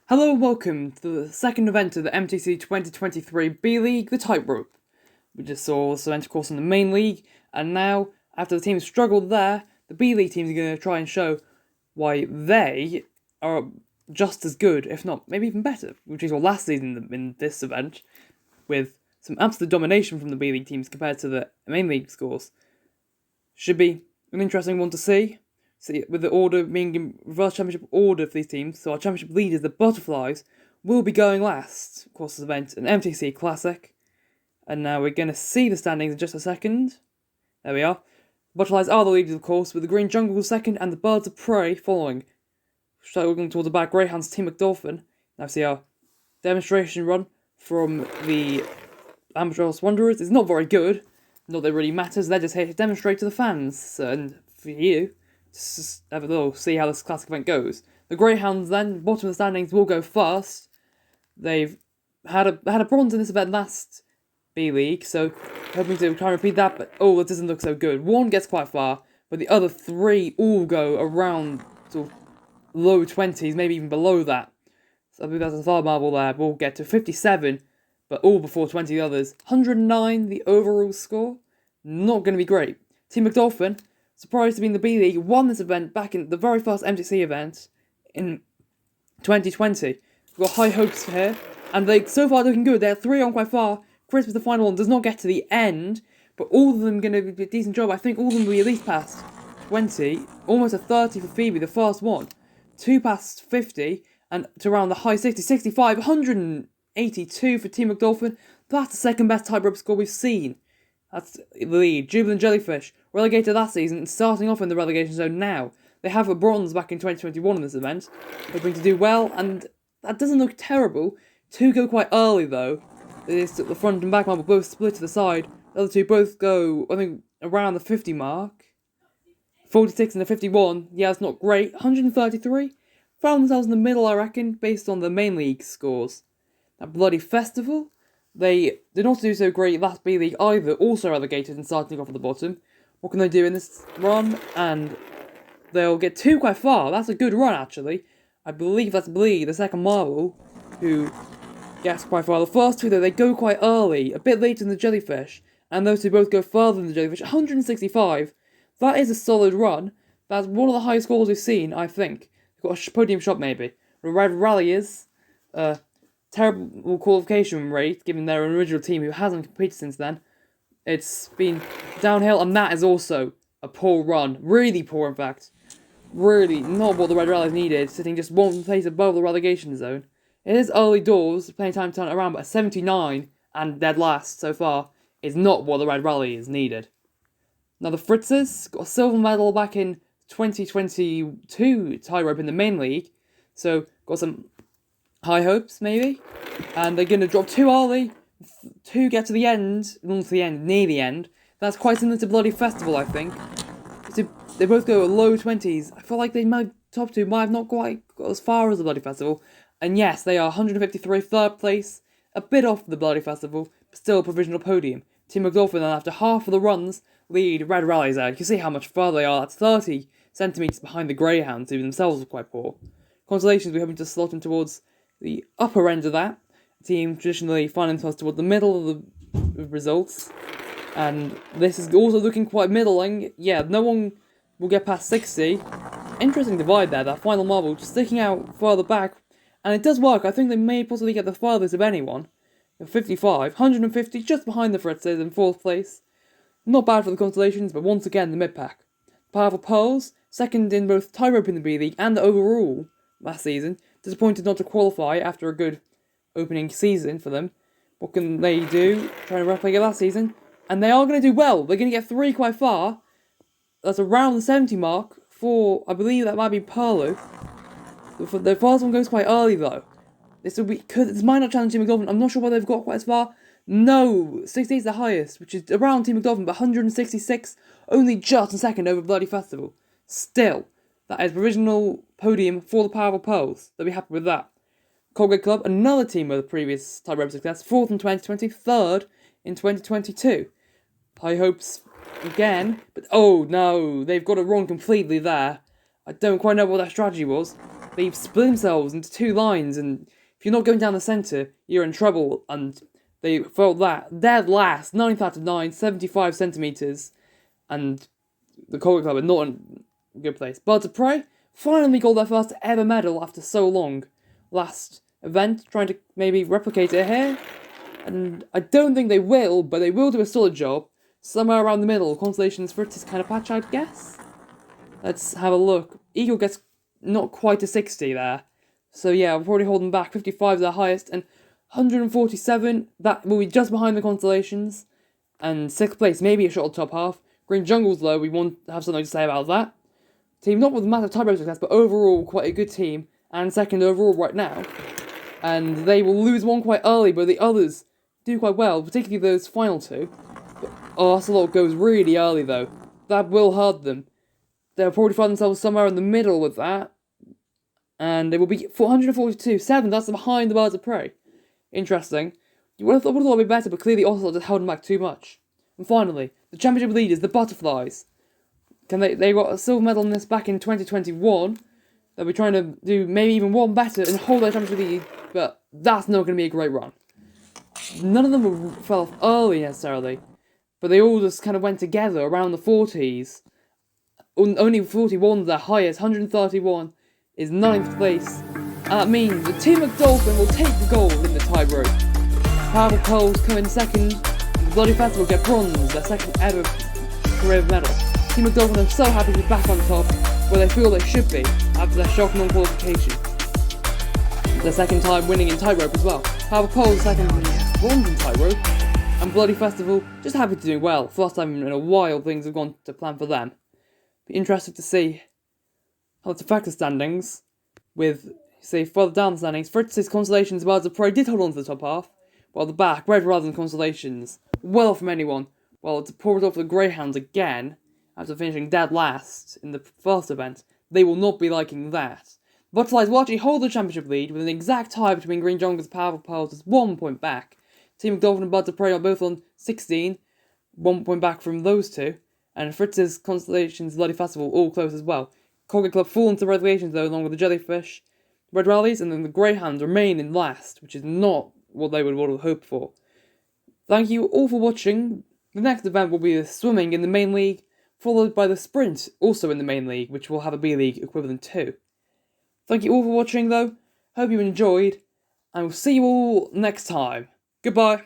Hello and welcome to the second event of the MTC 2023 B-League, the Tightrope. We just saw this event, of course, in the main league, and now, after the team struggled there, the B-League teams are going to try and show why they are just as good, if not maybe even better, which is what last season in this event, with some absolute domination from the B-League teams compared to the main league scores. Should be an interesting one to see. See, with the order being in reverse championship order for these teams, so our championship leaders, the Butterflies, will be going last. Of course, this event, an MTC Classic. And now we're going to see the standings in just a second. There we are. Butterflies are the leaders, of course, with the Green Jungle second and the Birds of Prey following. Looking towards the back, Greyhounds Team McDolphin. Now see our demonstration run from the Ambitious Wanderers. It's not very good. Not that it really matters. They're just here to demonstrate to the fans. And for you, just have a little see how this classic event goes. The Greyhounds then, bottom of the standings, will go first. They've had a bronze in this event last B-League, so hoping to try and repeat that, but it doesn't look so good. One gets quite far, but the other three all go around sort of low 20s, maybe even below that. So I believe that's a far marble there. We'll get to 57, but all before 20 the others. 109 the overall score. Not going to be great. Team McDolphin, surprised to be in the B-League, won this event back in the very first MTC event in 2020. We've got high hopes for here, and they so far looking good. They're 3 on quite far. Chris was the final one, does not get to the end, but all of them going to be a decent job. I think all of them will be at least past 20, almost a 30 for Phoebe, the first one. 2 past 50, and to around the high 60s, 65, 182 for Team McDolphin. That's the second best tightrope score we've seen. That's the lead. Jubilant Jellyfish, relegated last season and starting off in the relegation zone now. They have a bronze back in 2021 in this event, hoping to do well, and that doesn't look terrible. 2 go quite early though. The front and back marble both split to the side. The other 2 both go, I think, around the 50 mark. 46 and the 51, yeah, it's not great. 133, found themselves in the middle, I reckon, based on the main league scores. That bloody festival, they did not do so great last B-League either, also relegated and starting off at the bottom. What can they do in this run? And they'll get 2 quite far. That's a good run, actually. I believe that's Blee, the second marble, who gets quite far. The first 2, though, they go quite early, a bit later than the Jellyfish, and those 2 both go further than the Jellyfish. 165. That is a solid run. That's one of the highest scores we've seen, I think. We've got a podium shot, maybe. The Red Ralliers, terrible qualification rate, given their original team who hasn't competed since then. It's been downhill, and that is also a poor run. Really poor, in fact. Really not what the Red Rallies needed, sitting just 1 place above the relegation zone. It is early doors, plenty of time to turn it around, but a 79 and dead last so far is not what the Red Rallies needed. Now the Fritzes got a silver medal back in 2022 tightrope in the main league, so got some high hopes maybe, and they're going to drop 2 early, 2 get to the end, not to the end, near the end. That's quite similar to Bloody Festival, I think. So they both go low 20s. I feel like top 2 might have not quite got as far as the Bloody Festival, and yes, they are 153 third place, a bit off the Bloody Festival, but still a provisional podium. Team McDolphin then, after half of the runs, lead Red Rallies out. You can see how much further they are. That's 30 centimetres behind the Greyhounds, who themselves are quite poor. Consolations, we're hoping to slot in towards the upper end of that. The team traditionally find themselves towards the middle of the results. And this is also looking quite middling. Yeah, no one will get past 60. Interesting divide there, that final marble just sticking out further back. And it does work. I think they may possibly get the farthest of anyone. 55, 150, just behind the Fritzes in 4th place. Not bad for the Constellations, but once again, the mid-pack. Powerful Pearls, second in both tightrope in the B-League and the overall last season. Disappointed not to qualify after a good opening season for them. What can they do? Trying to replicate last season. And they are going to do well. They're going to get 3 quite far. That's around the 70 mark for, I believe that might be Perlu. The first one goes quite early, though. This might not challenge Team McDolphin. I'm not sure whether they've got quite as far. No, 60 is the highest, which is around Team McDolphin, but 166, only just a second over Bloody Festival. Still, that is provisional podium for the Powerful Pearls. They'll be happy with that. Colgate Club, another team with a previous tightrope success, 4th in 2020, 3rd in 2022. High hopes again, but oh no, they've got it wrong completely there. I don't quite know what that strategy was. they've split themselves into two lines, and if you're not going down the centre, you're in trouble, and they felt that dead last, 9th out of 9, 75 centimetres, and the Court Club are not in a good place. Birds of Prey finally got their first ever medal after so long. Last event, trying to maybe replicate it here, and I don't think they will, but they will do a solid job. Somewhere around the middle, Constellation's Fritz's kind of patch, I'd guess. Let's have a look. Eagle gets not quite a 60 there. So yeah, we're probably holding back. 55 is the highest, and 147, that will be just behind the Constellations. And 6th place, maybe a shot on top half. Green Jungle's low, we want to have something to say about that. Team not with massive tiebreak success, but overall quite a good team. And 2nd overall right now. And they will lose one quite early, but the others do quite well, particularly those final two. But Arcelot goes really early though. That will hurt them. They'll probably find themselves somewhere in the middle with that. And they will be 442, 7, that's behind the Birds of Prey. Interesting. You would have thought it would be better, but clearly Ocelot just held them back too much. And finally, the championship leaders, the Butterflies. They got a silver medal in this back in 2021. They'll be trying to do maybe even one better and hold their championship lead, but that's not going to be a great run. None of them fell off early necessarily, but they all just kind of went together around the 40s. Only 41 is their highest, 131 is 9th place. And that means the Team McDolphin will take the gold in the tightrope. Powerful Pearls come in 2nd, and the Bloody Festival get bronze, their 2nd ever career medal. Team McDolphin are so happy to be back on top, where they feel they should be, after their shock non-qualification. Their 2nd time winning in tightrope as well. Powerful Pearls 2nd bronze in tightrope, and Bloody Festival just happy to do well. First time in a while things have gone to plan for them. Be interested to see how it's affected the standings, with, say, further down the standings. Fritz's Constellations, Birds of Prey did hold on to the top half, while the back, Red rather than Constellations, well off from anyone, while it's poured off the Greyhounds again, after finishing dead last in the first event. They will not be liking that. Butterflies will actually hold the championship lead, with an exact tie between Green Jungles and Powerful Pearls just 1 point back. Team McDolphin and Birds of Prey are both on 16, 1 point back from those two. And Fritz's Constellations Bloody Festival all close as well. Court Club fall into relegations though, along with the Jellyfish, Red Rallies, and then the Greyhounds remain in last, which is not what they would have hoped for. Thank you all for watching. The next event will be the swimming in the main league, followed by the sprint, also in the main league, which will have a B-League equivalent too. Thank you all for watching though, hope you enjoyed, and we'll see you all next time. Goodbye.